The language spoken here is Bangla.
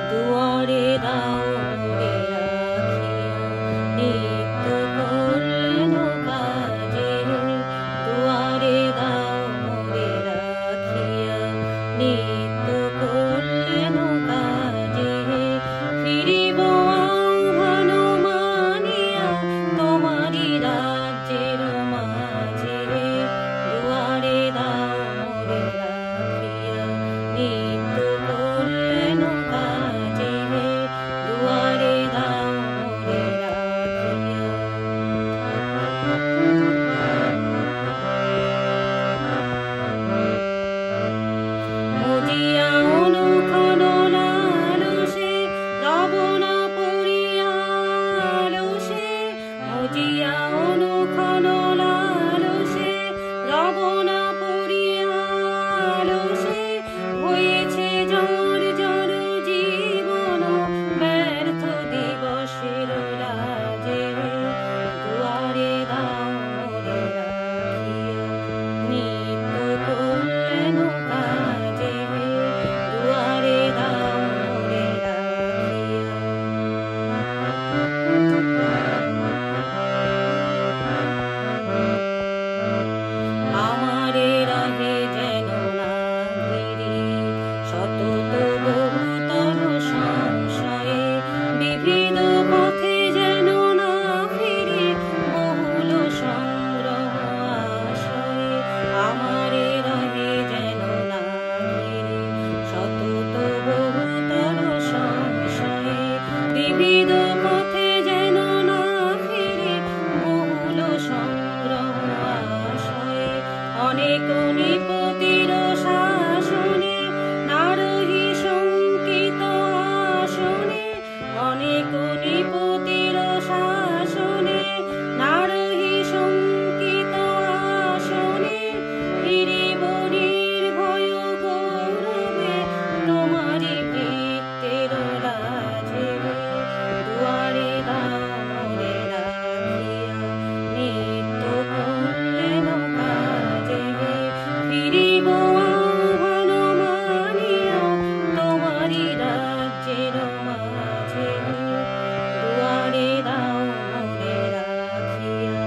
দুয়ারে দাও মোরে রাখিয়া নিত্য কল্যাণ কাজে, দুয়ারে দাও মোরে রাখিয়া নিত্য কল্যাণ কাজে। ফিরিব আহ্বান মানিয়া তোমারি রাজ্যের মাঝে, দুয়ারে দাও মোরে রাখিয়া নিত্য কল্যাণ কাজে, দুয়ারে দাও মোরে রাখিয়া। মজিয়া অনুক্ষণ লালসে রব না পড়িয়া আলসে, মজিয়া অনুক্ষণ লালসে রব না পড়িয়া আলসে। হয়েছে জর জর জীবন ব্যর্থ দিবসের লাজে, দুয়ারে দাও মোরে রাখিয়া নিত্য কল্যাণ কাজে, দুয়ারে দাও মোরে রাখিয়া। আমারে রাহে যেন না ঘিরে শতত বহুতর সংশয়ে, বিবিধ পথে যেন না ফিরে বহুল সংগ্রহ আশয়ে। আমারে রাহে যেন না ঘিরে শতত বহুতর সংশয়ে, বিবিধ পথে যেন না ফিরে বহুল সংগ্রহ আশয়ে। অনেক নিপতির শাসনে নারহি শঙ্কিত আসনে, অনেক নিপতির শাসনে নারহি শঙ্কিত আসনে। ফিরিব নির্ভয় গৌরবে তোমারি বৃত্তের লাজে, দুয়ারে দাও মোরে রাখিয়া নিত্য কল্যাণ কাজে। ফিরিব আহ্বান মানিয়া তোমারি রাজ্যের মাঝে, দুয়ারে দাও মোরে রাখিয়া